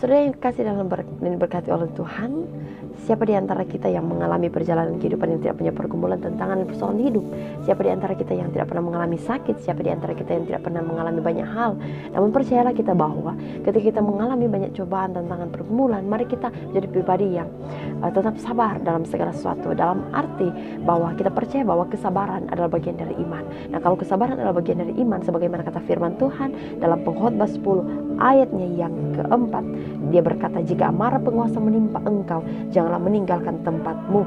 Saudara yang kasih dan diberkati oleh Tuhan, siapa di antara kita yang mengalami perjalanan kehidupan yang tidak punya pergumulan, tantangan, dan persoalan hidup? Siapa di antara kita yang tidak pernah mengalami sakit? Siapa di antara kita yang tidak pernah mengalami banyak hal? Namun percayalah kita bahwa ketika kita mengalami banyak cobaan, tantangan, pergumulan, mari kita menjadi pribadi yang tetap sabar dalam segala sesuatu. Dalam arti bahwa kita percaya bahwa kesabaran adalah bagian dari iman. Nah, kalau kesabaran adalah bagian dari iman, sebagaimana kata firman Tuhan dalam Pengkhotbah 10 ayatnya yang keempat, dia berkata, jika amarah penguasa menimpa engkau, janganlah meninggalkan tempatmu,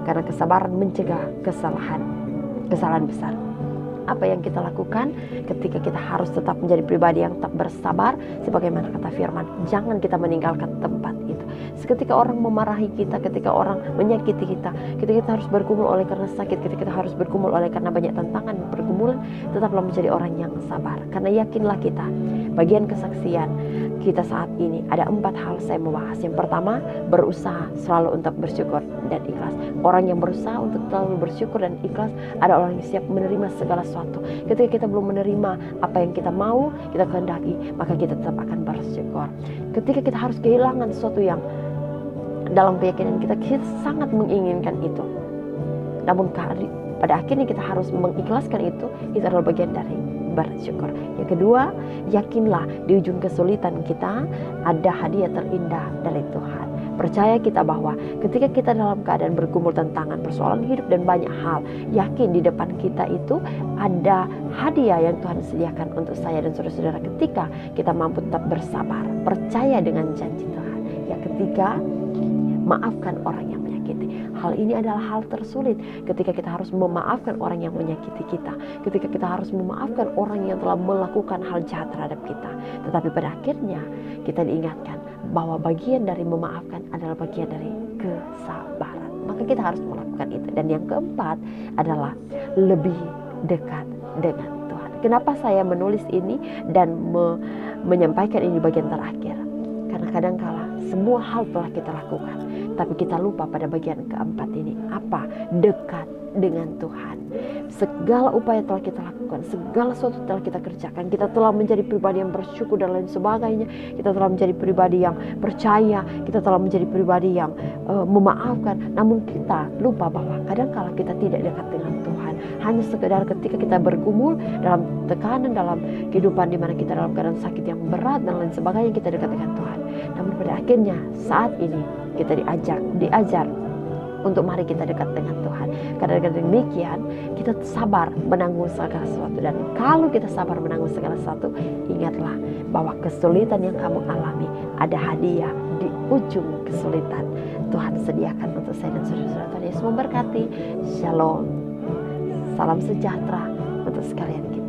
karena kesabaran mencegah kesalahan besar. Apa yang kita lakukan ketika kita harus tetap menjadi pribadi yang tetap bersabar, sebagaimana kata firman, jangan kita meninggalkan tempat itu. Ketika orang memarahi kita, ketika orang menyakiti kita, ketika kita harus bergumul oleh karena sakit, ketika kita harus bergumul oleh karena banyak tantangan dan pergumulan, tetaplah menjadi orang yang sabar. Karena yakinlah kita, bagian kesaksian kita saat ini ada 4 hal saya mau bahas. Yang pertama, berusaha selalu untuk bersyukur dan ikhlas. Orang yang berusaha untuk selalu bersyukur dan ikhlas ada orang yang siap menerima segala sesuatu. Ketika kita belum menerima apa yang kita mau, kita kehendaki, maka kita tetap akan bersyukur. Ketika kita harus kehilangan sesuatu yang dalam keyakinan kita sangat menginginkan itu, namun pada akhirnya kita harus mengikhlaskan itu adalah bagian dari bersyukur. Yang kedua, yakinlah di ujung kesulitan kita ada hadiah terindah dari Tuhan. Percaya kita bahwa ketika kita dalam keadaan bergumul tantangan, persoalan hidup dan banyak hal, yakin di depan kita itu ada hadiah yang Tuhan sediakan untuk saya dan saudara-saudara ketika kita mampu tetap bersabar, percaya dengan janji Tuhan. Yang ketiga, maafkan orang yang menyakiti. Hal ini adalah hal tersulit ketika kita harus memaafkan orang yang menyakiti kita, ketika kita harus memaafkan orang yang telah melakukan hal jahat terhadap kita. Tetapi pada akhirnya kita diingatkan bahwa bagian dari memaafkan adalah bagian dari kesabaran. Maka kita harus melakukan itu. Dan yang keempat adalah lebih dekat dengan Tuhan. Kenapa saya menulis ini dan menyampaikan ini bagian terakhir? Karena kadangkala semua hal telah kita lakukan, tapi kita lupa pada bagian keempat ini. Apa? Dekat dengan Tuhan. Segala upaya telah kita lakukan, segala sesuatu telah kita kerjakan. Kita telah menjadi pribadi yang bersyukur dan lain sebagainya. Kita telah menjadi pribadi yang percaya. Kita telah menjadi pribadi yang memaafkan. Namun kita lupa bahwa kadangkala kita tidak dekat dengan Tuhan. Hanya sekedar ketika kita bergumul dalam tekanan, dalam kehidupan di mana kita dalam keadaan sakit yang berat dan lain sebagainya, kita dekat dengan Tuhan. Namun pada akhirnya saat ini kita diajar untuk mari kita dekat dengan Tuhan. Karena dengan demikian kita sabar menanggung segala sesuatu. Dan kalau kita sabar menanggung segala sesuatu, ingatlah bahwa kesulitan yang kamu alami ada hadiah di ujung kesulitan. Tuhan sediakan untuk saya dan saudara-saudara. Tuhan Yesus memberkati. Shalom. Salam sejahtera untuk sekalian kita.